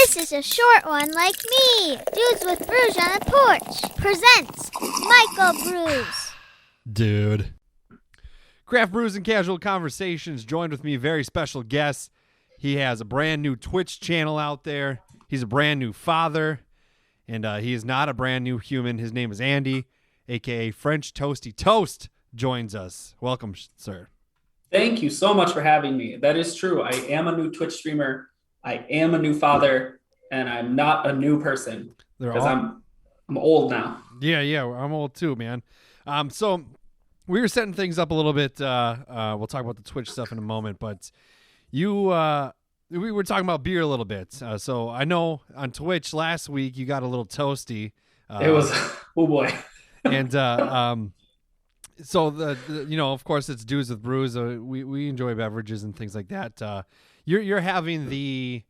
This is a short one like me. Dudes with Brews on the Porch presents Michael Brews. Dude. Craft Brews and Casual Conversations, joined with me, very special guest. He has a brand new Twitch channel out there. He's a brand new father, and he is not a brand new human. His name is Andy, a.k.a. French Toasty Toast, joins us. Welcome, sir. Thank you so much for having me. That is true. I am a new Twitch streamer. I am a new father, and I'm not a new person because I'm old now. Yeah, I'm old too, man. So we were setting things up a little bit. We'll talk about the Twitch stuff in a moment, but we were talking about beer a little bit. So I know on Twitch last week you got a little toasty. It was oh boy. And so the of course it's Dudes with Brews. We enjoy beverages and things like that. You're having the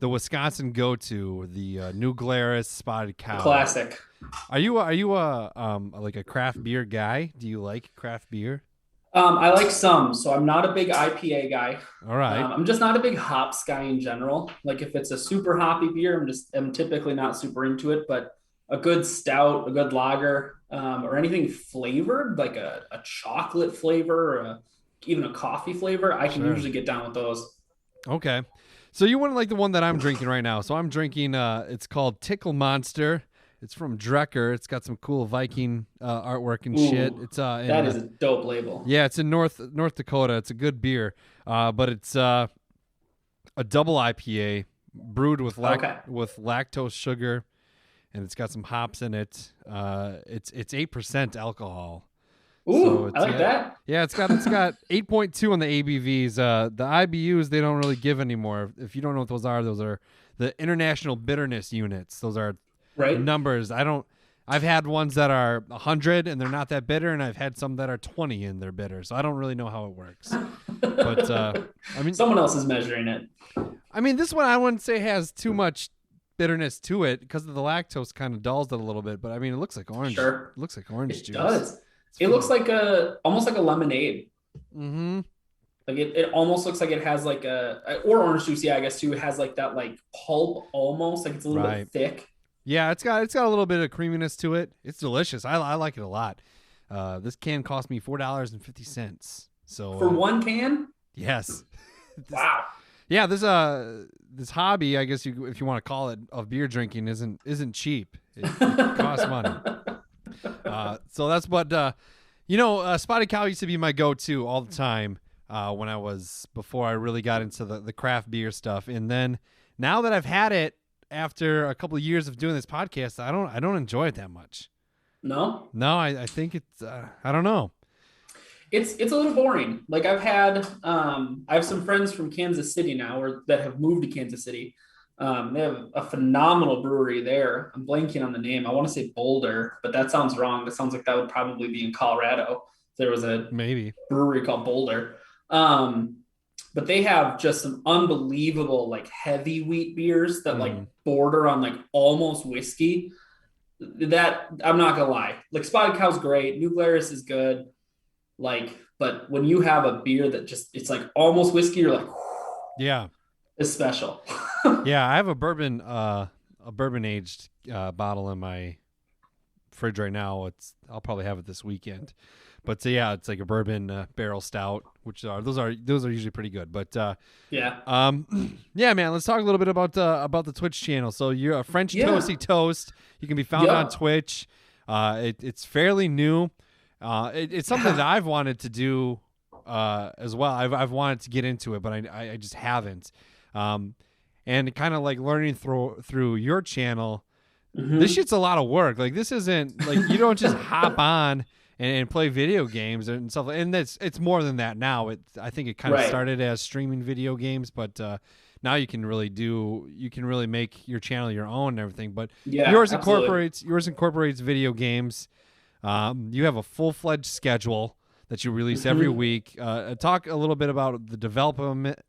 Wisconsin go-to, the New Glarus Spotted Cow. Classic. Are you a like a craft beer guy? Do you like craft beer? I like some, so I'm not a big IPA guy. All right. I'm just not a big hops guy in general. Like if it's a super hoppy beer, I'm typically not super into it, but a good stout, a good lager, or anything flavored, like a chocolate flavor or even a coffee flavor, I can usually get down with those. Okay. So you wouldn't like the one that I'm drinking right now. So I'm drinking, it's called Tickle Monster. It's from Drecker. It's got some cool Viking artwork and shit. It's that is a dope label. Yeah, it's in North Dakota. It's a good beer, but it's a double IPA brewed with lactose sugar, and it's got some hops in it. It's 8% alcohol. Ooh, so I like that. Yeah, it's got 8.2 on the ABVs. The IBUs they don't really give anymore. If you don't know what those are the international bitterness units. Those are numbers. I've had ones that are 100 and they're not that bitter, and I've had some that are 20 and they're bitter. So I don't really know how it works. But I mean, someone else is measuring it. I mean, this one I wouldn't say has too much bitterness to it because of the lactose kind of dulls it a little bit. But I mean, it looks like orange. Sure. It looks like orange juice. It does. It looks like almost like a lemonade. Mm-hmm. Like it almost looks like it has like or orange juice. Yeah, I guess too. It has like that like pulp almost, like it's a little bit thick. Yeah, it's got a little bit of creaminess to it. It's delicious. I like it a lot. This can cost me $4.50. So for one can? Yes. Wow. Yeah, this hobby, I guess if you want to call it, of beer drinking isn't cheap. It costs money. So that's what Spotted Cow used to be my go-to all the time before I really got into the craft beer stuff. And then now that I've had it after a couple of years of doing this podcast, I don't enjoy it that much. No, I think it's I don't know. It's a little boring. Like I have some friends from Kansas City now that have moved to Kansas City. They have a phenomenal brewery there. I'm blanking on the name. I want to say Boulder, but that sounds wrong. That sounds like that would probably be in Colorado. If there was a brewery called Boulder. But they have just some unbelievable like heavy wheat beers that like border on like almost whiskey. That I'm not gonna lie. Like Spotted Cow's great. New Glarus is good. Like, but when you have a beer that it's like almost whiskey, you're like, yeah, it's special. Yeah, I have a bourbon aged bottle in my fridge right now. I'll probably have it this weekend. But yeah, it's like a bourbon barrel stout, which those are usually pretty good. But yeah, man, let's talk a little bit about the Twitch channel. So you're a French Toasty Toast. You can be found on Twitch. It's fairly new. It's something that I've wanted to do as well. I've wanted to get into it, but I just haven't. And kind of like learning through your channel, this shit's a lot of work. Like this isn't like you don't just hop on and play video games and stuff. And it's more than that now. I think it kind of started as streaming video games, but now you can really make your channel your own and everything. But yours incorporates video games. You have a full-fledged schedule that you release every week. Talk a little bit about the development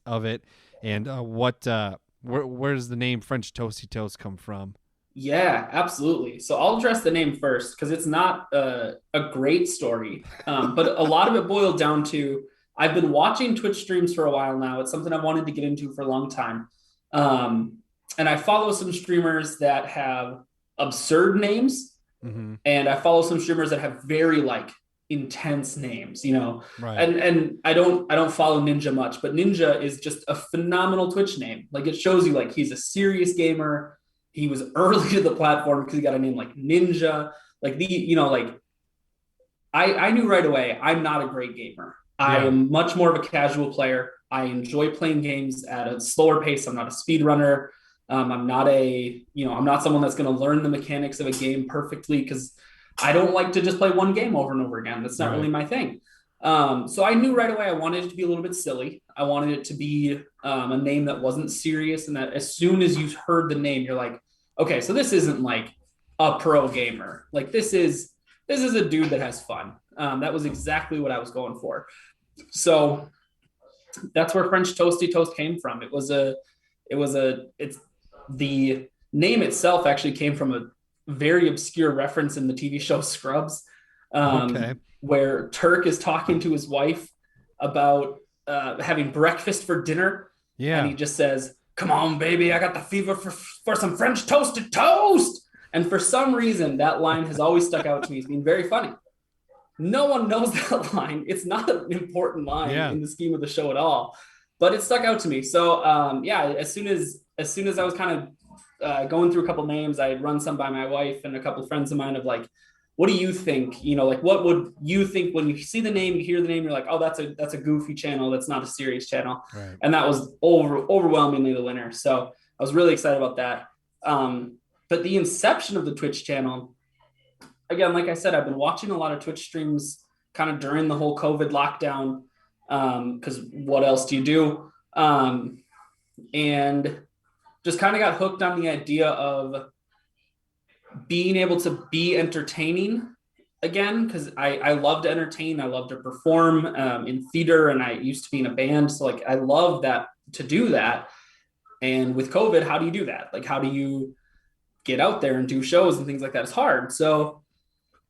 of it, and where does the name French Toasty Toast come from? Yeah, absolutely. So I'll address the name first because it's not a great story, but a lot of it boiled down to I've been watching Twitch streams for a while now. It's something I've wanted to get into for a long time. And I follow some streamers that have absurd names, Mm-hmm. and I follow some streamers that have very like intense names, you know. Right. And I don't follow Ninja much, but Ninja is just a phenomenal Twitch name. Like it shows you like he's a serious gamer. He was early to the platform because he got a name like Ninja. Like like I knew right away I'm not a great gamer. I am much more of a casual player. I enjoy playing games at a slower pace. I'm not a speedrunner. I'm not I'm not someone that's going to learn the mechanics of a game perfectly because I don't like to just play one game over and over again. That's not really my thing. So I knew right away I wanted it to be a little bit silly. I wanted it to be a name that wasn't serious, and that as soon as you heard the name, you're like, okay, so this isn't like a pro gamer. Like this is a dude that has fun. That was exactly what I was going for. So that's where French Toasty Toast came from. It's the name itself actually came from a very obscure reference in the TV show Scrubs, where Turk is talking to his wife about having breakfast for dinner. Yeah. And he just says, "Come on, baby, I got the fever for some French toasted toast." And for some reason, that line has always stuck out to me as being very funny. No one knows that line. It's not an important line in the scheme of the show at all, but it stuck out to me. So as soon as I was kind of going through a couple names, I run some by my wife and a couple friends of mine of like, what do you think? You know, like what would you think when you see the name, you hear the name, you're like, oh, that's a goofy channel. That's not a serious channel. Right. And that was overwhelmingly the winner. So I was really excited about that. But the inception of the Twitch channel, again, like I said, I've been watching a lot of Twitch streams kind of during the whole COVID lockdown, because what else do you do? And just kind of got hooked on the idea of being able to be entertaining again, because I love to entertain. I love to perform in theater, and I used to be in a band. So like I love that, to do that. And with COVID, how do you do that? Like, how do you get out there and do shows and things like that? It's hard. So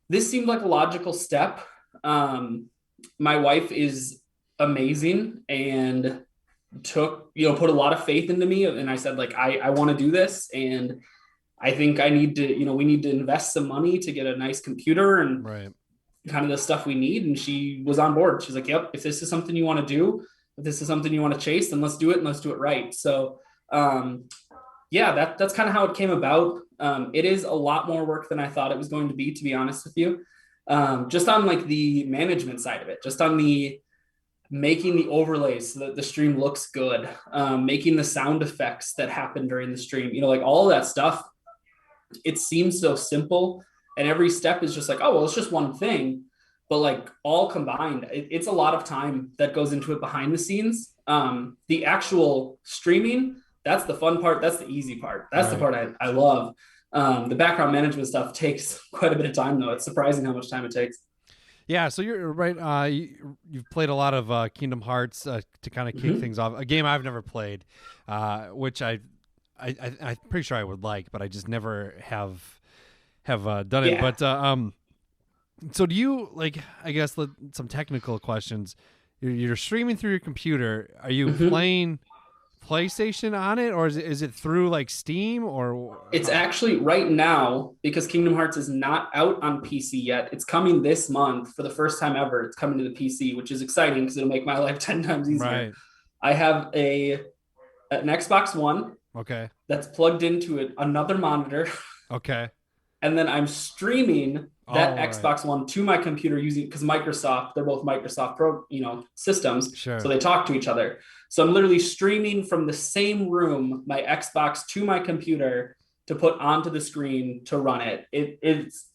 this seemed like a logical step. My wife is amazing and put a lot of faith into me. And I said, like, I want to do this. And I think I need to, we need to invest some money to get a nice computer and kind of the stuff we need. And she was on board. She's like, yep, if this is something you want to do, if this is something you want to chase, then let's do it, and let's do it right. So that's kind of how it came about. It is a lot more work than I thought it was going to be honest with you. Just on like the management side of it, just on the making the overlays so that the stream looks good, making the sound effects that happen during the stream, like all of that stuff. It seems so simple, and every step is just like, oh, well, it's just one thing, but like all combined, it's a lot of time that goes into it behind the scenes. The actual streaming, that's the fun part. That's the easy part. That's the part I love. The background management stuff takes quite a bit of time, though. It's surprising how much time it takes. Yeah, so you're right. You've played a lot of Kingdom Hearts to kind of kick things off. A game I've never played, which I'm pretty sure I would like, but I just never have done it. But so do you, like, I guess some technical questions. You're streaming through your computer. Are you playing PlayStation on it, or is it through like Steam, or? It's actually right now, because Kingdom Hearts is not out on PC yet. It's coming this month for the first time ever. It's coming to the PC, which is exciting because it'll make my life 10 times easier. Right. I have an Xbox One. Okay. That's plugged into another monitor. Okay. And then I'm streaming that Xbox One to my computer because Microsoft, they're both Microsoft Pro, systems. Sure. So they talk to each other. So I'm literally streaming from the same room, my Xbox to my computer to put onto the screen to run it. It's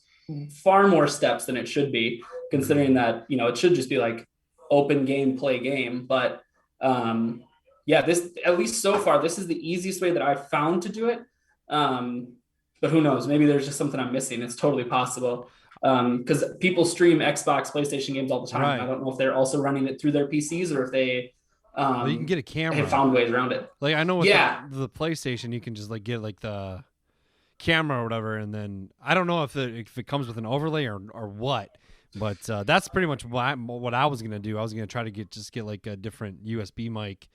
far more steps than it should be, considering that, it should just be like open game, play game. But this, at least so far, this is the easiest way that I've found to do it. But who knows? Maybe there's just something I'm missing. It's totally possible. Because people stream Xbox, PlayStation games all the time. Right. I don't know if they're also running it through their PCs or if they you can get a camera. Have found ways around it. Like I know with the PlayStation, you can just like get like the camera or whatever, and then I don't know if it comes with an overlay or what. But that's pretty much what I was gonna do. I was gonna try to get like a different USB mic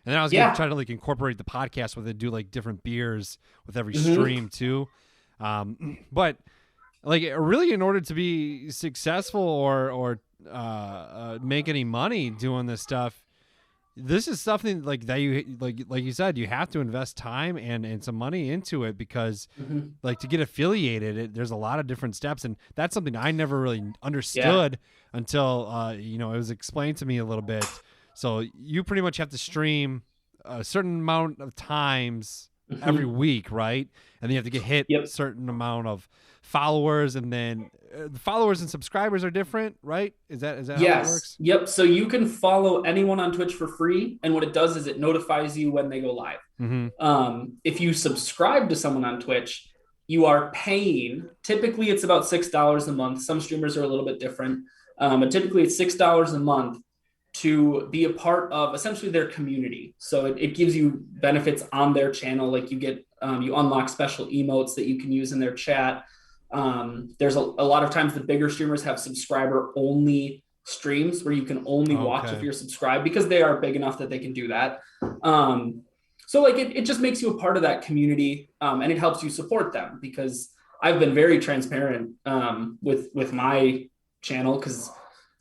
And then I was going to try to like incorporate the podcast with it, do like different beers with every stream too. But like really in order to be successful or make any money doing this stuff, this is something like that you like you said, you have to invest time and some money into it because like to get affiliated, there's a lot of different steps. And that's something I never really understood until, it was explained to me a little bit. So you pretty much have to stream a certain amount of times every week, right? And then you have to get hit a certain amount of followers, and then the followers and subscribers are different, right? Is that how it works? Yep. So you can follow anyone on Twitch for free, and what it does is it notifies you when they go live. If you subscribe to someone on Twitch, you are paying. Typically, it's about $6 a month. Some streamers are a little bit different, but typically it's $6 a month to be a part of essentially their community. So it gives you benefits on their channel. Like you get, you unlock special emotes that you can use in their chat. There's a lot of times the bigger streamers have subscriber only streams where you can only watch if you're subscribed, because they are big enough that they can do that. So like it just makes you a part of that community, and it helps you support them, because I've been very transparent with my channel, because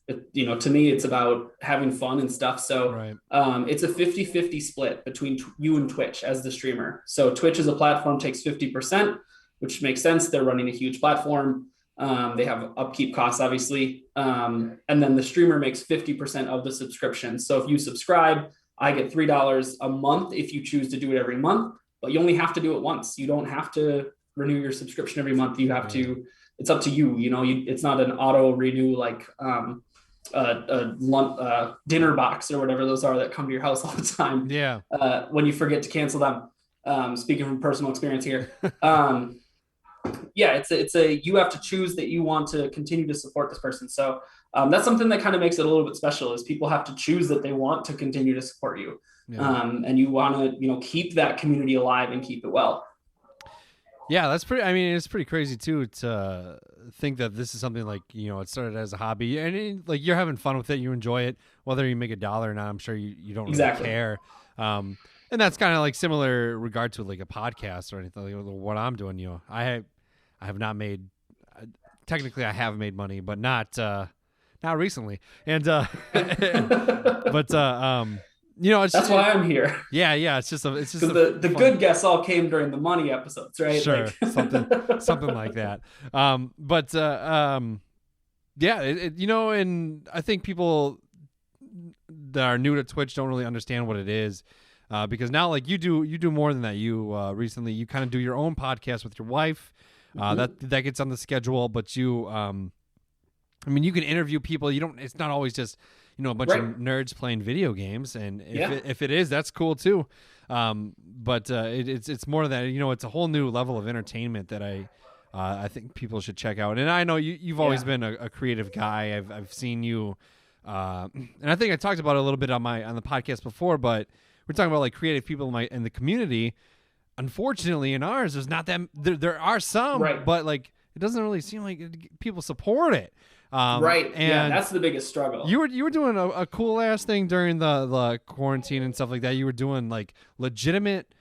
to me, it's about having fun and stuff. So it's a 50-50 split between you and Twitch as the streamer. So Twitch as a platform takes 50%, which makes sense. They're running a huge platform. They have upkeep costs, obviously. And then the streamer makes 50% of the subscription. So if you subscribe, I get $3 a month if you choose to do it every month, but you only have to do it once. You don't have to renew your subscription every month. You have to, it's up to you. It's not an auto renew like dinner box or whatever those are that come to your house all the time. When you forget to cancel them. Speaking from personal experience here. It's a you have to choose that you want to continue to support this person. So that's something that kind of makes it a little bit special, is people have to choose that they want to continue to support you. And you want to, keep that community alive and keep it well. Yeah, that's pretty. I mean, it's pretty crazy too to think that this is something like it started as a hobby, and like you're having fun with it, you enjoy it, whether you make $1 or not. I'm sure you don't really care. And that's kind of like similar regard to like a podcast or anything like what I'm doing. I have not made. Technically, I have made money, but not recently. And it's that's why I'm here. Yeah. It's just the good guests all came during the money episodes, right? Sure, something like that. And I think people that are new to Twitch don't really understand what it is, because now like you do more than that. You recently you kind of do your own podcast with your wife. That gets on the schedule, but you you can interview people. It's not always just a bunch of nerds playing video games, and if it is, that's cool too. But it's more than that. It's a whole new level of entertainment that I think people should check out. And I know you've always been a creative guy. I've seen you, and I think I talked about it a little bit on the podcast before. But we're talking about like creative people in the community. Unfortunately, in ours, there's not that. There are some, but like it doesn't really seem like people support it. And that's the biggest struggle. You were doing a cool ass thing during the quarantine and stuff like that. You were doing like legitimate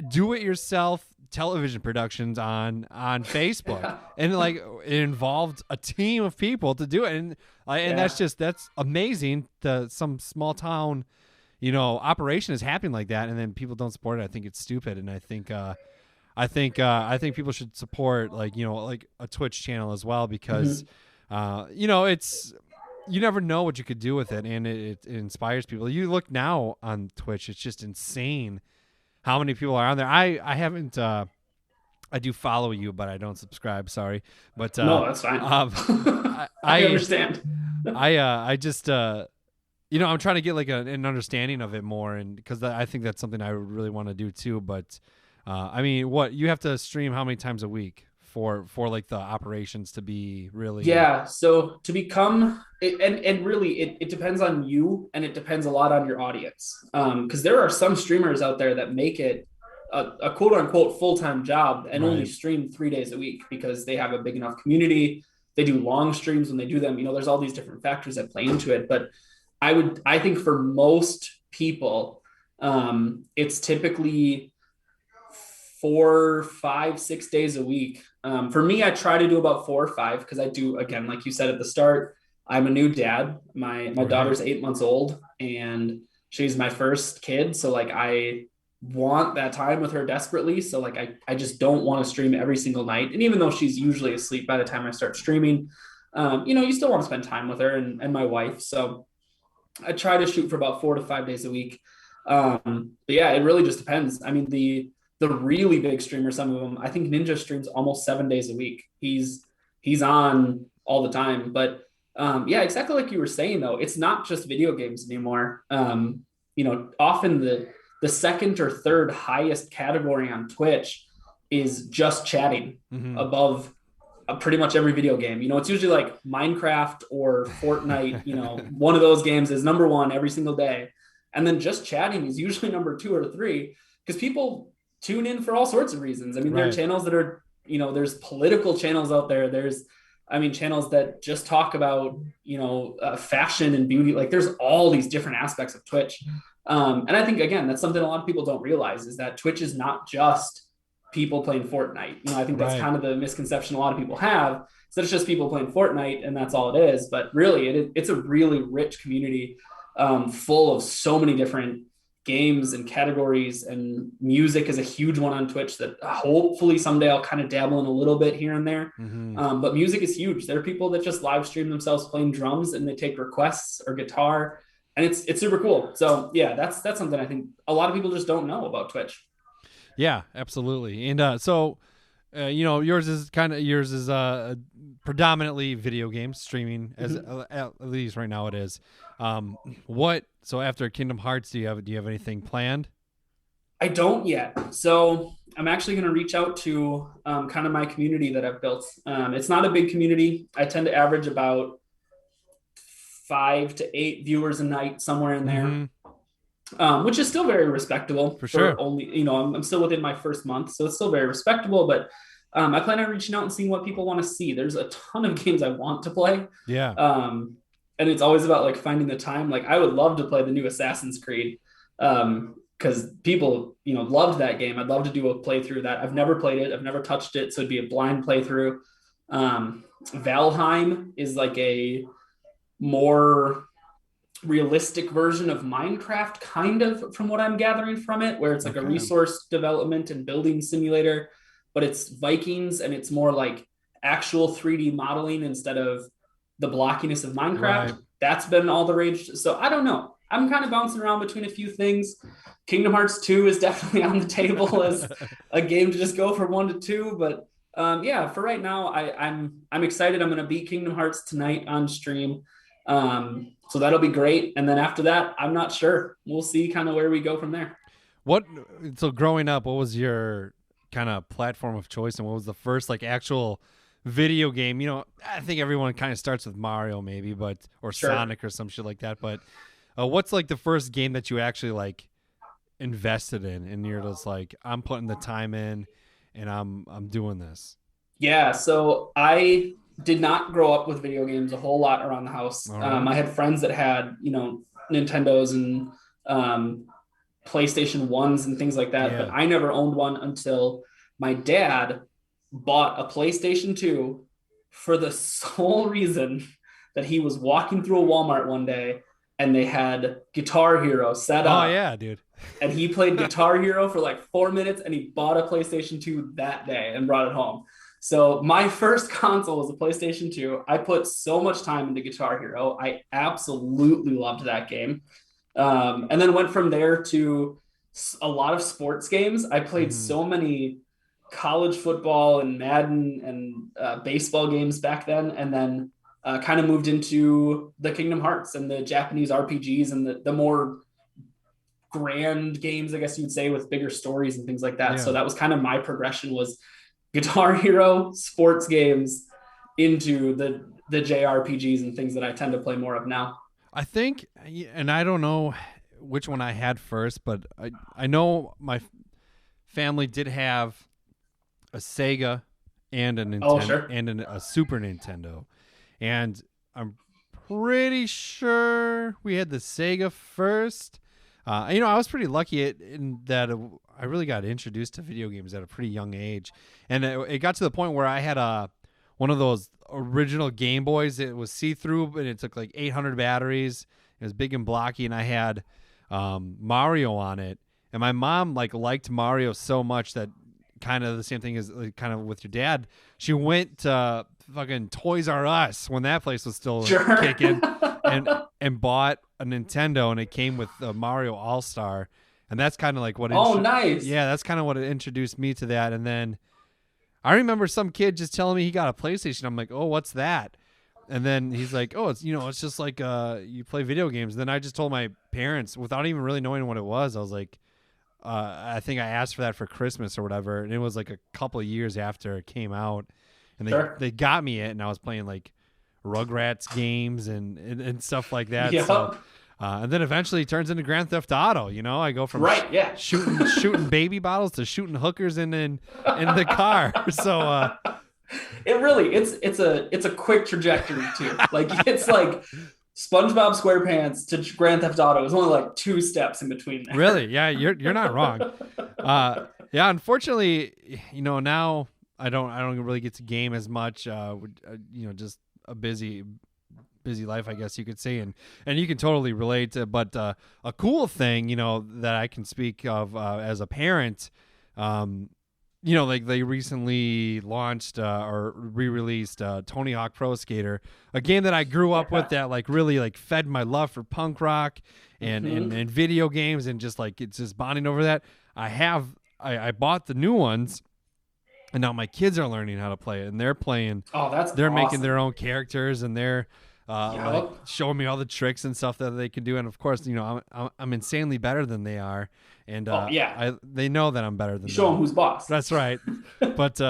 do it yourself television productions on Facebook. And like it involved a team of people to do it, and that's amazing. Some small town operation is happening like that, and then people don't support it. I think it's stupid, and I think people should support like a Twitch channel as well, because it's you never know what you could do with it, and it inspires people. You look now on Twitch, it's just insane how many people are on there. I haven't I do follow you, but I don't subscribe. Sorry, but no, that's fine. I understand. I just I'm trying to get like an understanding of it more, and because I think that's something I really want to do too. But what you have to stream how many times a week for like the operations to be really? Yeah, so to become and really it depends on you, and it depends a lot on your audience. Because there are some streamers out there that make it a quote unquote full-time job and only stream 3 days a week because they have a big enough community. They do long streams when they do them. There's all these different factors that play into it, but I think for most people, it's typically 4, 5, 6 days a week. For me, I try to do about 4 or 5 because I do, again, like you said at the start, I'm a new dad. My daughter's 8 months old and she's my first kid. So like I want that time with her desperately. So like I just don't want to stream every single night. And even though she's usually asleep by the time I start streaming, you still want to spend time with her and my wife. So I try to shoot for about 4 to 5 days a week. But yeah, it really just depends. I mean, the really big streamers, some of them, I think Ninja streams almost 7 days a week. He's on all the time. But yeah, exactly like you were saying though, it's not just video games anymore. Often the second or third highest category on Twitch is just chatting above pretty much every video game. It's usually like Minecraft or Fortnite. One of those games is number one every single day. And then just chatting is usually number 2 or 3 because people tune in for all sorts of reasons. I mean, there are channels that are, there's political channels out there. There's, channels that just talk about, fashion and beauty. Like there's all these different aspects of Twitch. And I think, again, that's something a lot of people don't realize is that Twitch is not just people playing Fortnite. I think that's kind of the misconception a lot of people have. So it's just people playing Fortnite and that's all it is. But really, it's a really rich community full of so many different games and categories, and music is a huge one on Twitch that hopefully someday I'll kind of dabble in a little bit here and there. But music is huge. There are people that just live stream themselves playing drums and they take requests or guitar, and it's super cool. So yeah, that's something I think a lot of people just don't know about Twitch. Yeah, absolutely. And so yours is predominantly video games streaming, as at least right now it is. So after Kingdom Hearts, do you have anything planned? I don't yet. So I'm actually going to reach out to kind of my community that I've built. It's not a big community. I tend to average about 5 to 8 viewers a night, somewhere in there, which is still very respectable. For sure. Only, I'm still within my first month, so it's still very respectable. But I plan on reaching out and seeing what people want to see. There's a ton of games I want to play. Yeah. And it's always about like finding the time. Like I would love to play the new Assassin's Creed because people, loved that game. I'd love to do a playthrough of that. I've never played it. I've never touched it. So it'd be a blind playthrough. Valheim is like a more realistic version of Minecraft, kind of, from what I'm gathering from it, where it's like a resource development and building simulator, but it's Vikings and it's more like actual 3D modeling instead of the blockiness of Minecraft. Right. That's been all the rage. So I don't know. I'm kind of bouncing around between a few things. Kingdom Hearts 2 is definitely on the table as a game to just go from 1 to 2. But yeah, for right now, I'm excited. I'm going to beat Kingdom Hearts tonight on stream. So that'll be great. And then after that, I'm not sure. We'll see kind of where we go from there. So growing up, what was your kind of platform of choice, and what was the first like actual video game? I think everyone kind of starts with Mario maybe, or sure, Sonic or some shit like that. But what's like the first game that you actually like invested in, and you're just like, I'm putting the time in and I'm doing this? Yeah. So I did not grow up with video games a whole lot around the house. Right. I had friends that had, Nintendos and PlayStation 1s and things like that. Yeah. But I never owned one until my dad bought a PlayStation 2 for the sole reason that he was walking through a Walmart one day and they had Guitar Hero set up. Oh yeah, dude. And he played Guitar Hero for like 4 minutes and he bought a PlayStation 2 that day and brought it home. So my first console was a PlayStation 2. I put so much time into Guitar Hero. I absolutely loved that game. And then went from there to a lot of sports games. I played so many college football and Madden and baseball games back then. And then kind of moved into the Kingdom Hearts and the Japanese RPGs and the more grand games, I guess you'd say, with bigger stories and things like that. Yeah. So that was kind of my progression, was Guitar Hero, sports games, into the JRPGs and things that I tend to play more of now. I think, and I don't know which one I had first, but I know my family did have a Sega and a Nintendo, sure, and a Super Nintendo. And I'm pretty sure we had the Sega first. I was pretty lucky in that I really got introduced to video games at a pretty young age, and it got to the point where I had one of those original Game Boys. It was see-through, and it took like 800 batteries. It was big and blocky, and I had Mario on it. And my mom liked Mario so much that kind of the same thing as kind of with your dad. She went to fucking Toys R Us when that place was still kicking, and bought a Nintendo, and it came with Mario All-Star, and that's kind of like what. Nice. Yeah, that's kind of what introduced me to that. And then I remember some kid just telling me he got a PlayStation. I'm like, oh, what's that? And then he's like, oh, it's just like you play video games. And then I just told my parents without even really knowing what it was. I was like, I think I asked for that for Christmas or whatever, and it was like a couple of years after it came out, and they got me it, and I was playing like Rugrats games and stuff like that. Yep. So, and then eventually it turns into Grand Theft Auto. I go from shooting baby bottles to shooting hookers in the car. So it's a quick trajectory too. Like it's like SpongeBob SquarePants to Grand Theft Auto is only like 2 steps in between there. Really? Yeah, you're not wrong. Yeah, unfortunately, now I don't really get to game as much. Just a busy life, I guess you could say, and you can totally relate to. But a cool thing, that I can speak of as a parent, like they recently launched or re-released Tony Hawk Pro Skater, a game that I grew up with that really fed my love for punk rock and video games, and just it's just bonding over that. I bought the new ones, and now my kids are learning how to play it, and they're playing. Oh, they're awesome. Making their own characters, and they're showing me all the tricks and stuff that they can do. And of course, I'm insanely better than they are. And they know that I'm better than them. Show them who's boss. That's right. But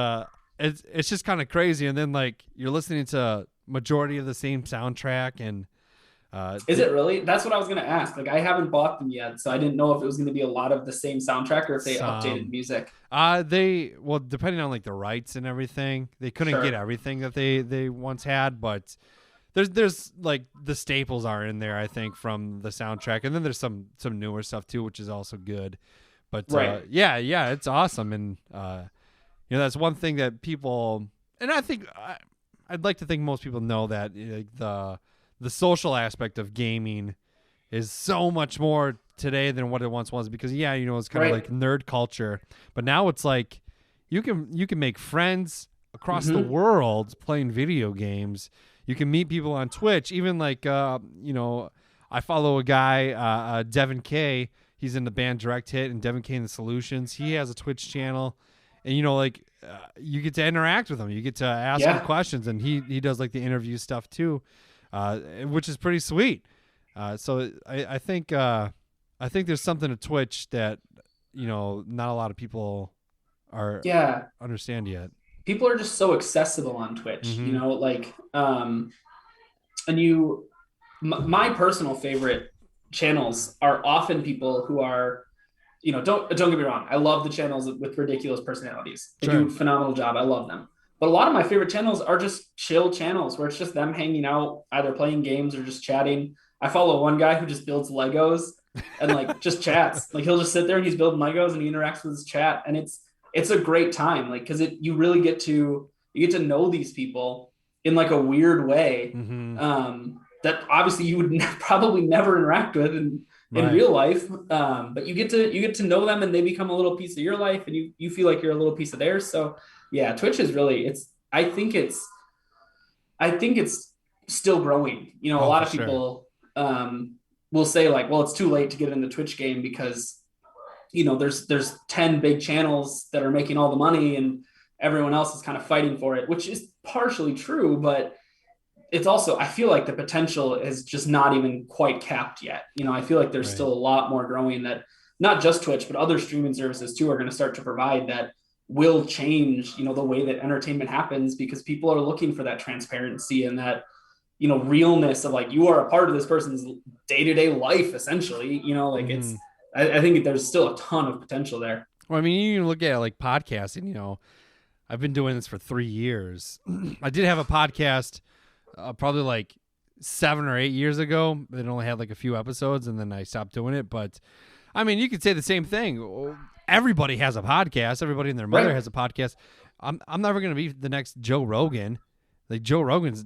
it's just kind of crazy. And then you're listening to majority of the same soundtrack. And is it really? That's what I was going to ask. I haven't bought them yet, so I didn't know if it was going to be a lot of the same soundtrack or if they updated music. Depending on the rights and everything, they couldn't get everything that they once had, but there's the staples are in there, I think, from the soundtrack, and then there's some newer stuff too, which is also good. But it's awesome, and that's one thing that people, and I think I'd like to think most people know that the social aspect of gaming is so much more today than what it once was, because it's kind of like nerd culture, but now it's you can make friends across the world playing video games. You can meet people on Twitch, even I follow a guy, Devin K. He's in the band Direct Hit and Devin K and the Solutions. He has a Twitch channel, and you get to interact with him. You get to ask him questions, and he does the interview stuff too, which is pretty sweet. So I think there's something to Twitch that not a lot of people are understand yet. People are just so accessible on Twitch, my personal favorite channels are often people who are, don't get me wrong. I love the channels with ridiculous personalities. They do a phenomenal job. I love them. But a lot of my favorite channels are just chill channels where it's just them hanging out, either playing games or just chatting. I follow one guy who just builds Legos and just chats. He'll just sit there and he's building Legos and he interacts with his chat. And it's a great time, because you really get to know these people in a weird way that obviously you would probably never interact with in real life. But you get to know them, and they become a little piece of your life, and you feel like you're a little piece of theirs. So yeah, Twitch is really I think it's still growing. A lot of people will say well, it's too late to get in the Twitch game because there's 10 big channels that are making all the money and everyone else is kind of fighting for it, which is partially true, but it's also, I feel like the potential is just not even quite capped yet. I feel like there's still a lot more growing that not just Twitch, but other streaming services too are going to start to provide that will change, the way that entertainment happens, because people are looking for that transparency and that, realness of you are a part of this person's day-to-day life, essentially, it's, I think there's still a ton of potential there. Well, I mean, you look at podcasting, I've been doing this for 3 years. I did have a podcast probably 7 or 8 years ago. It only had like a few episodes, and then I stopped doing it. But I mean, you could say the same thing. Everybody has a podcast. Everybody and their mother Right. has a podcast. I'm never gonna be the next Joe Rogan. Like Joe Rogan's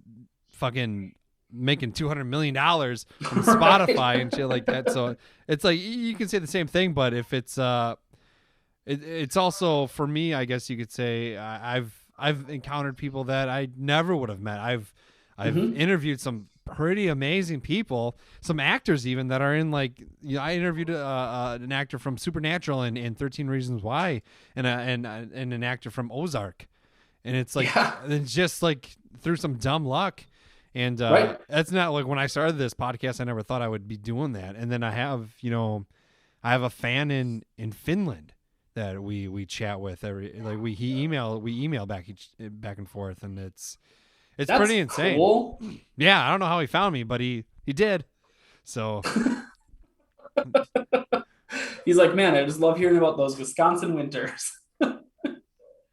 fucking making $200 million from Spotify and shit like that. So it's like you can say the same thing, but if it's it's also for me, I guess you could say I've encountered people that I never would have met. I've interviewed some pretty amazing people, some actors even that are in like, you know, I interviewed an actor from Supernatural and 13 Reasons Why, and an actor from Ozark, and it's like it's just like through some dumb luck, and that's not like when I started this podcast, I never thought I would be doing that, and then I have a fan in Finland that we chat with we email back and forth, and it's that's pretty insane. Cool. Yeah, I don't know how he found me, but he did. So he's like, man, I just love hearing about those Wisconsin winters.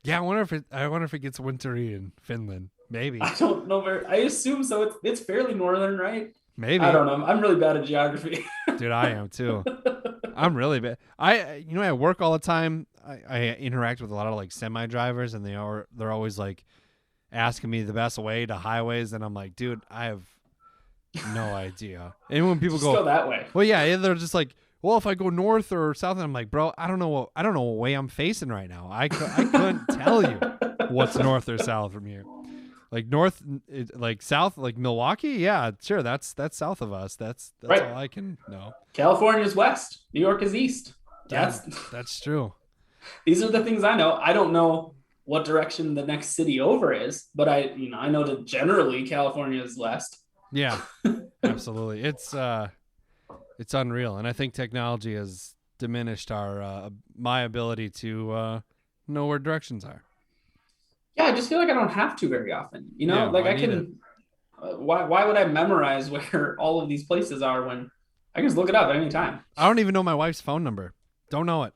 Yeah, I wonder if it gets wintry in Finland. Maybe. I don't know I assume so. It's fairly northern, right? Maybe. I don't know. I'm really bad at geography. Dude, I am too. I'm really bad. I work all the time. I interact with a lot of like semi drivers, and they're always like asking me the best way to highways, and I'm like, dude, I have no idea. And when people go that way, well, yeah, they're just like, well, if I go north or south, and I'm like, bro, I don't know what way I'm facing right now. I couldn't tell you what's north or south from here. Like north, like south, like Milwaukee. Yeah, sure. That's south of us. That's right. All I can know. California's west. New York is east. That's true. These are the things I know. I don't know what direction the next city over is, but I know that generally California is west. Yeah, absolutely. It's unreal, and I think technology has diminished my ability to know where directions are. Yeah, I just feel like I don't have to very often. I can. Why would I memorize where all of these places are when I can just look it up at any time? I don't even know my wife's phone number. Don't know it.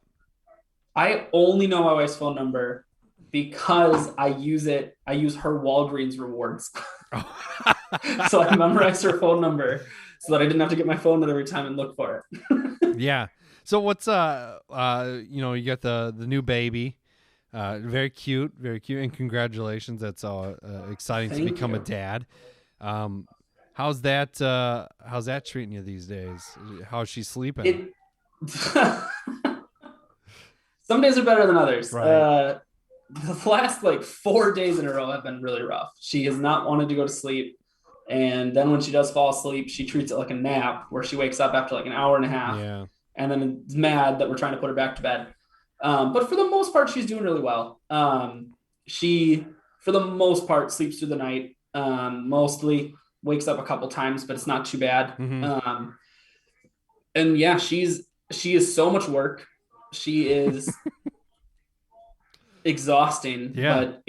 I only know my wife's phone number because I use her Walgreens rewards. So I memorized her phone number so that I didn't have to get my phone out every time and look for it. Yeah. So what's you got the new baby. Very cute, and congratulations. That's exciting to become a dad. How's that treating you these days? How's she sleeping? Some days are better than others. Right. The last 4 days in a row have been really rough. She has not wanted to go to sleep. And then when she does fall asleep, she treats it like a nap where she wakes up after an hour and a half. Yeah. And then is mad that we're trying to put her back to bed. But for the most part, she's doing really well. She, for the most part, sleeps through the night. Mostly wakes up a couple times, but it's not too bad. Mm-hmm. And yeah, she is so much work. She is exhausting, but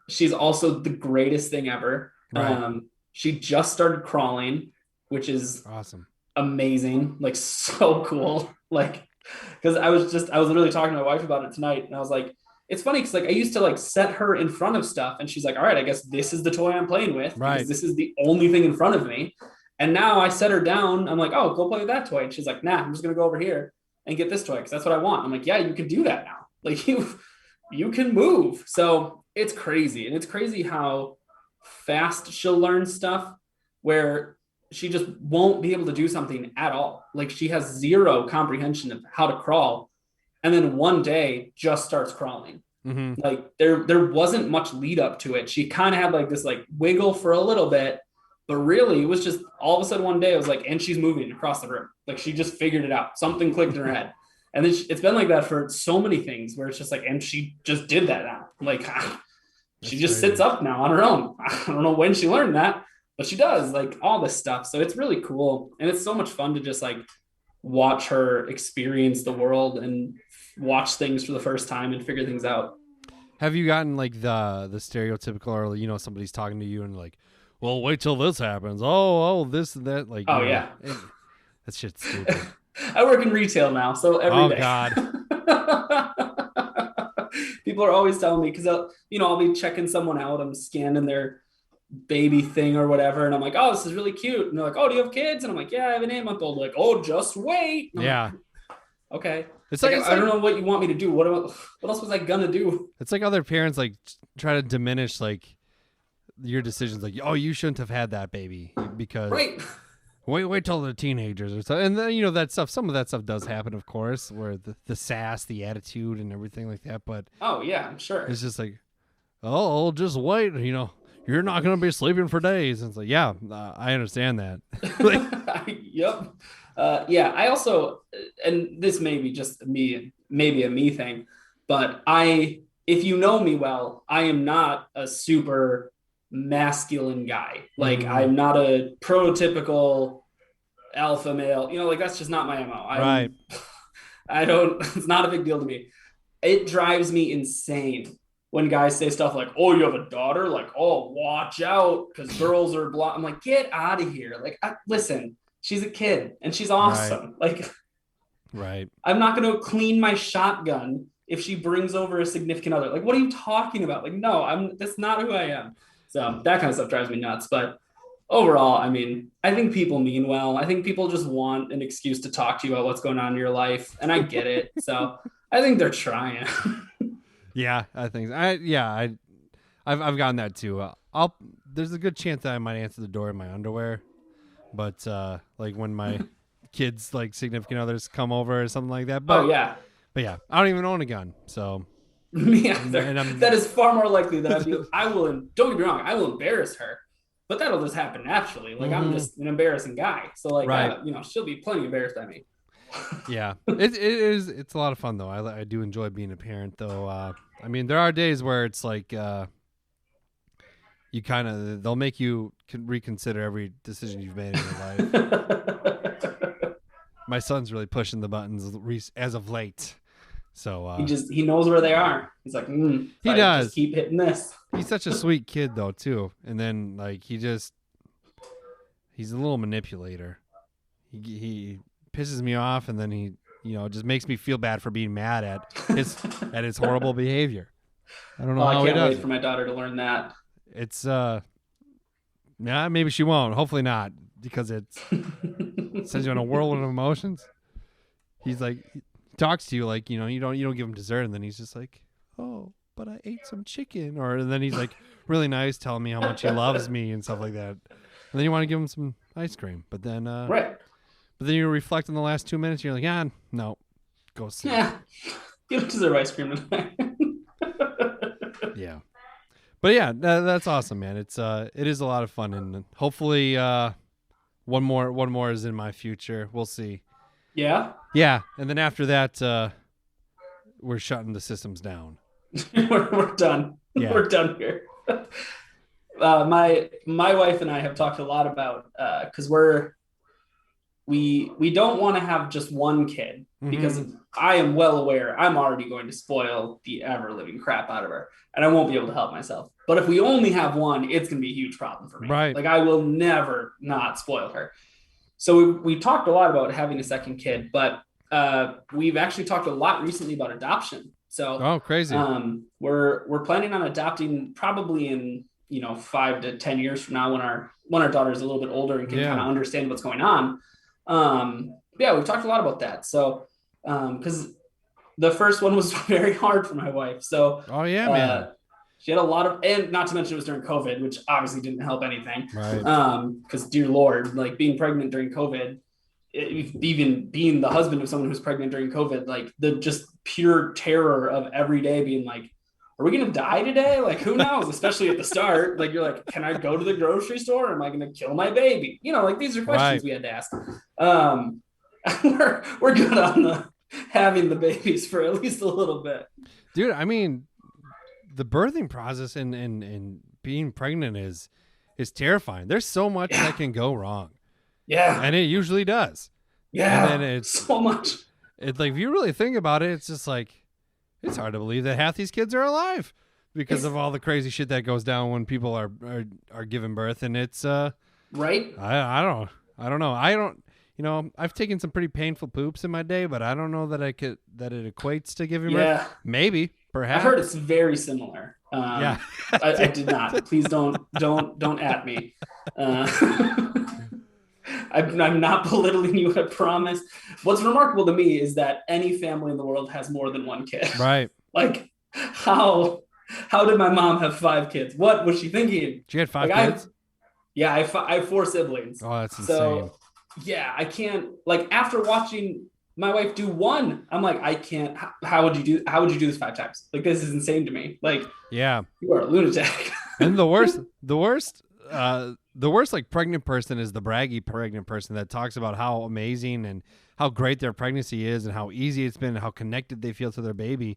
she's also the greatest thing ever. Right. She just started crawling, which is awesome. Amazing. So cool. Because I was literally talking to my wife about it tonight, and I was like, it's funny because I used to set her in front of stuff, and she's like, all right, I guess this is the toy I'm playing with, right? Because this is the only thing in front of me. And now I set her down. I'm like, oh, go play with that toy, and she's like, nah, I'm just gonna go over here and get this toy because that's what I want. I'm like, yeah, you can do that now. You can move. So it's crazy, and it's crazy how fast she'll learn stuff where she just won't be able to do something at all. She has zero comprehension of how to crawl. And then one day just starts crawling. Mm-hmm. There wasn't much lead up to it. She kind of had this wiggle for a little bit, but really it was just all of a sudden one day it was and she's moving across the room. She just figured it out. Something clicked in her head. And then it's been like that for so many things where it's just and she just did that now. She just sits up now on her own. I don't know when she learned that, but she does all this stuff. So it's really cool. And it's so much fun to just watch her experience the world and watch things for the first time and figure things out. Have you gotten the stereotypical, or somebody's talking to you and well, wait till this happens. Oh, this and that. Yeah. That shit's stupid. I work in retail now, so every day. God. People are always telling me because I'll be checking someone out. I'm scanning their baby thing or whatever. And I'm like, oh, this is really cute. And they're like, oh, do you have kids? And I'm like, yeah, I have an 8-month-old. Like, oh, just wait. And I'm Yeah. like, okay. It's Like, like, I don't know what you want me to do. What else was I gonna do? it's like other parents like try to diminish like your decisions. Like, oh, you shouldn't have had that baby because Right. wait till they're teenagers or something. And then, you know, that stuff, some of that stuff does happen, of course, where the sass, the attitude and everything like that. But Oh yeah, I'm sure. it's just like, oh, just wait, you know, you're not going to be sleeping for days. And it's like, yeah, I understand that. Like, Yep. Yeah. I also, and this may be just me, maybe a me thing, but if you know me well, I am not a super masculine guy. Like I'm not a prototypical alpha male, you know, like that's just not my MO. right. I don't, it's not a big deal to me. It drives me insane when guys say stuff like, oh, you have a daughter? Like, oh, watch out because girls are I'm like, get out of here. Like, listen, she's a kid and she's awesome. Right. Like, Right. I'm not going to clean my shotgun if she brings over a significant other. Like, what are you talking about? Like, no, that's not who I am. So that kind of stuff drives me nuts. But overall, I mean, I think people mean well. I think people just want an excuse to talk to you about what's going on in your life. And I get it. So I think they're trying. Yeah, I think I've gotten that too. There's a good chance that I might answer the door in my underwear, but like when my kids like significant others come over or something like that. But, oh yeah, but yeah, I don't even own a gun, so yeah, that is far more likely that I will. Don't get me wrong, I will embarrass her, but that'll just happen naturally. Like I'm just an embarrassing guy, so like right. she'll be plenty embarrassed by me. Yeah, it's a lot of fun though. I do enjoy being a parent though. I mean, there are days where it's like you they'll make you reconsider every decision you've made in your life. My son's really pushing the buttons as of late, so he knows where they are. He's like, he does. Just keep hitting this. He's such a sweet kid though too, and then like he's a little manipulator. He pisses me off, and then he, just makes me feel bad for being mad at his horrible behavior. I don't know how he does. I can't wait for my daughter to learn that. It's maybe she won't. Hopefully not, because it sends you on a whirlwind of emotions. He's like, he talks to you like, you don't give him dessert, and then he's just like, oh, but I ate some chicken, and then he's like really nice, telling me how much he loves me and stuff like that. And then you want to give him some ice cream, but then right. But then you reflect on the last 2 minutes, and you're like, no, go sleep. Yeah, you don't deserve ice cream tonight. Yeah, but yeah, that's awesome, man. It is a lot of fun, and hopefully, one more is in my future. We'll see. Yeah. Yeah, and then after that, we're shutting the systems down. we're done. Yeah. We're done here. My wife and I have talked a lot about because we don't want to have just one kid, because I am well aware I'm already going to spoil the ever living crap out of her, and I won't be able to help myself. But if we only have one, it's going to be a huge problem for me. Right. Like I will never not spoil her. So we talked a lot about having a second kid, but we've actually talked a lot recently about adoption. So crazy. We're planning on adopting probably in 5 to 10 years from now, when our daughter's a little bit older and can kind of understand what's going on. We've talked a lot about that. So, because the first one was very hard for my wife. So, man, she had a lot of, and not to mention it was during COVID, which obviously didn't help anything. Right. Because dear Lord, like being pregnant during COVID, even being the husband of someone who's pregnant during COVID, like the just pure terror of every day being like, are we going to die today? Like, who knows? Especially at the start, like, you're like, can I go to the grocery store? Or am I going to kill my baby? Like these are questions we had to ask. We're good on having the babies for at least a little bit. Dude, I mean, the birthing process and being pregnant is terrifying. There's so much that can go wrong. Yeah. And it usually does. Yeah. And then it's so much. It's like, if you really think about it, it's just like, it's hard to believe that half these kids are alive because of all the crazy shit that goes down when people are giving birth. And it's right. I don't know. I've taken some pretty painful poops in my day, but I don't know that it equates to giving birth. Maybe, Perhaps. I've heard it's very similar. Yeah. I did not. Please don't at me. I'm not belittling you, I promise. What's remarkable to me is that any family in the world has more than one kid. Right. Like, how did my mom have 5 kids? What was she thinking? She had 5 Like, kids? I have 4 siblings. Oh, that's insane. So, yeah, I can't, like, after watching my wife do 1, I'm like, I can't. How would you do this 5 times? Like, this is insane to me. Like, yeah, you are a lunatic. And the worst like pregnant person is the braggy pregnant person that talks about how amazing and how great their pregnancy is and how easy it's been and how connected they feel to their baby.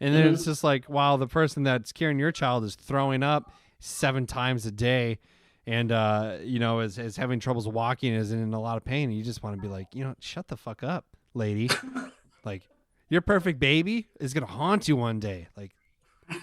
And then it's just like, wow, the person that's carrying your child is throwing up 7 times a day and, is having troubles walking, is in a lot of pain. And you just want to be like, shut the fuck up, lady. Like, your perfect baby is going to haunt you one day. Like,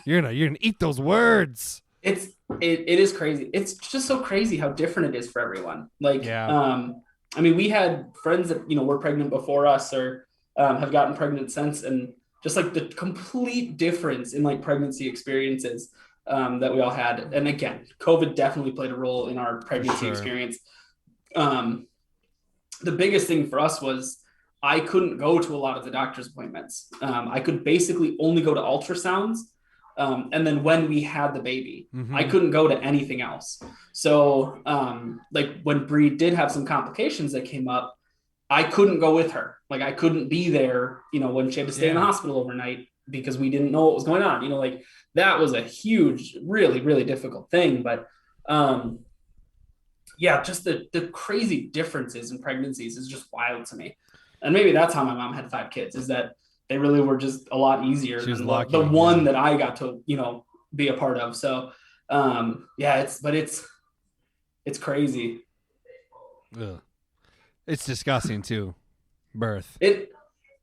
you're gonna eat those words. It is crazy. It's just so crazy how different it is for everyone. Like, I mean, we had friends that, were pregnant before us or have gotten pregnant since, and just like the complete difference in like pregnancy experiences that we all had. And again, COVID definitely played a role in our pregnancy experience. The biggest thing for us was I couldn't go to a lot of the doctor's appointments. I could basically only go to ultrasounds. And then when we had the baby, I couldn't go to anything else. So like when Bree did have some complications that came up, I couldn't go with her. Like I couldn't be there, when she had to stay in the hospital overnight because we didn't know what was going on. Like that was a huge, really, really difficult thing. But just the crazy differences in pregnancies is just wild to me. And maybe that's how my mom had 5 kids, is that they really were just a lot easier than the one that I got to, be a part of. So, it's crazy. Ugh. It's disgusting too. Birth. It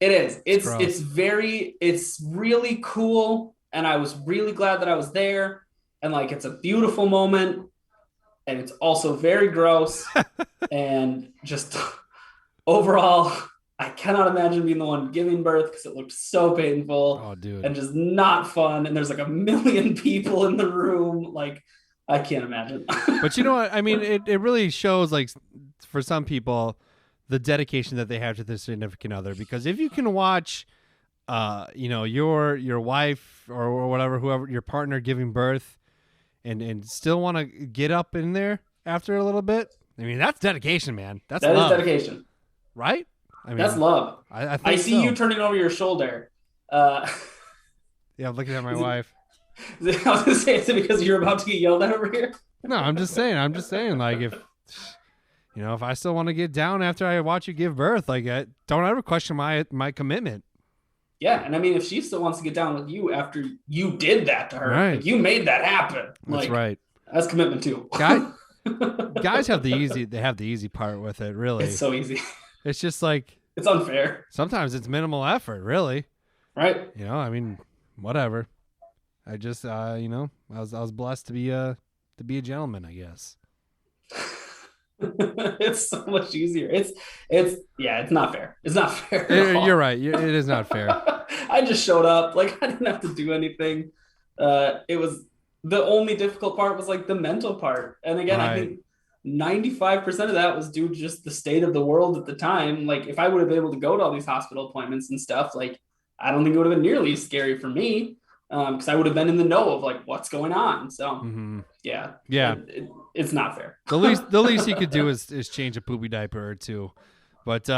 is. It's really cool. And I was really glad that I was there. And like, it's a beautiful moment. And it's also very gross. And just overall, I cannot imagine being the one giving birth because it looked so painful. Oh, dude. And just not fun. And there's like 1 million people in the room. Like, I can't imagine. But you know what? I mean, it really shows, like, for some people, the dedication that they have to their significant other. Because if you can watch, your wife or whatever, whoever, your partner giving birth and still want to get up in there after a little bit, I mean, that's dedication, man. That is dedication. Right? I mean, that's love. I see you turning over your shoulder. Yeah, I'm looking at my wife. I was going to say, is it because you're about to get yelled at over here? No, I'm just saying, like, if I still want to get down after I watch you give birth, like, don't ever question my commitment. Yeah, and I mean, if she still wants to get down with you after you did that to her, right. Like, you made that happen. That's right. That's commitment too. Guys have the easy part with it, really. It's so easy. It's just like, it's unfair. Sometimes it's minimal effort, really. Right. I mean, whatever. I just, I was blessed to be a gentleman, I guess. It's so much easier. It's not fair. It's not fair. You're right. It is not fair. I just showed up. Like, I didn't have to do anything. It was the only difficult part was like the mental part. And again, right. I think 95% of that was due to just the state of the world at the time. Like, if I would have been able to go to all these hospital appointments and stuff, like, I don't think it would have been nearly as scary for me. Because I would have been in the know of like what's going on. So yeah, it's not fair. The least you could do is change a poopy diaper or 2. But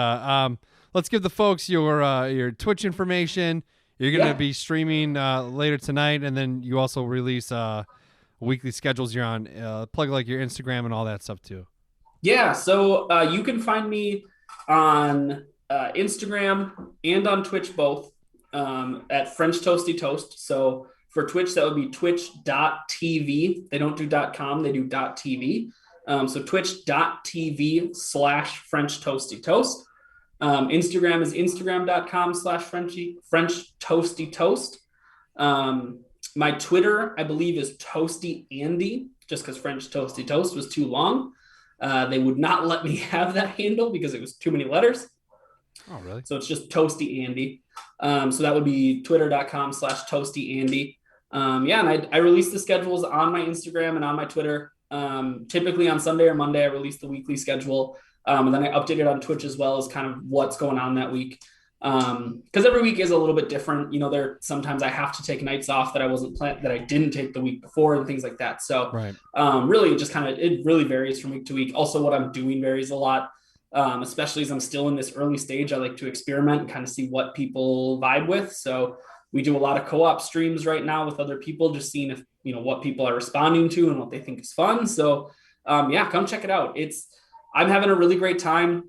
let's give the folks your Twitch information. You're going to be streaming later tonight, and then you also release weekly schedules. You're on plug like your Instagram and all that stuff too. Yeah, so you can find me on Instagram and on Twitch both. At French Toasty Toast. So for Twitch, that would be twitch.tv. They don't do .com, they do .tv. So twitch.tv/French Toasty Toast. Instagram is instagram.com/French Toasty Toast. My Twitter, I believe, is Toasty Andy, just because French Toasty Toast was too long. They would not let me have that handle because it was too many letters. Oh, really? So it's just Toasty Andy. So that would be twitter.com/toastyandy. And I release the schedules on my Instagram and on my Twitter. Typically on Sunday or Monday, I release the weekly schedule. And then I update it on Twitch as well as kind of what's going on that week. Because every week is a little bit different. Sometimes I have to take nights off that I didn't take the week before and things like that. So Right. Really it really varies from week to week. Also, what I'm doing varies a lot. Especially as I'm still in this early stage, I like to experiment and kind of see what people vibe with. So we do a lot of co-op streams right now with other people, just seeing if, what people are responding to and what they think is fun. So come check it out. I'm having a really great time.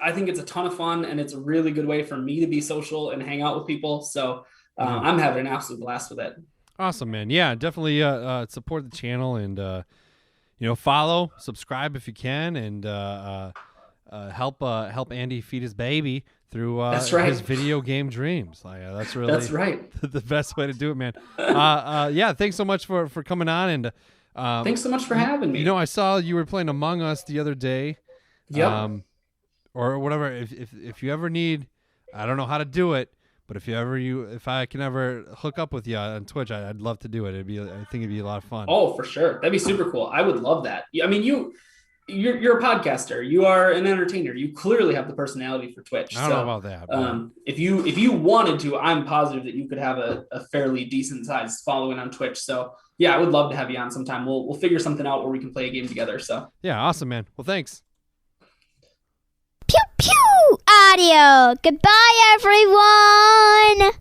I think it's a ton of fun, and it's a really good way for me to be social and hang out with people. So I'm having an absolute blast with it. Awesome, man. Yeah, definitely support the channel and, follow, subscribe if you can, and help Andy feed his baby through That's right. his video game dreams. That's really That's right. the best way to do it, man. Thanks so much for coming on, and thanks so much for having me. I saw you were playing Among Us the other day. Yep. Or whatever. If you ever need, I don't know how to do it, but if I can ever hook up with you on Twitch, I'd love to do it. I think it'd be a lot of fun. Oh, for sure. That'd be super cool. I would love that. I mean, you're a podcaster. You are an entertainer. You clearly have the personality for Twitch. I don't know about that. But if you wanted to, I'm positive that you could have a fairly decent sized following on Twitch. So yeah, I would love to have you on sometime. We'll figure something out where we can play a game together. So yeah, awesome, man. Well, thanks. Pew pew audio. Goodbye, everyone.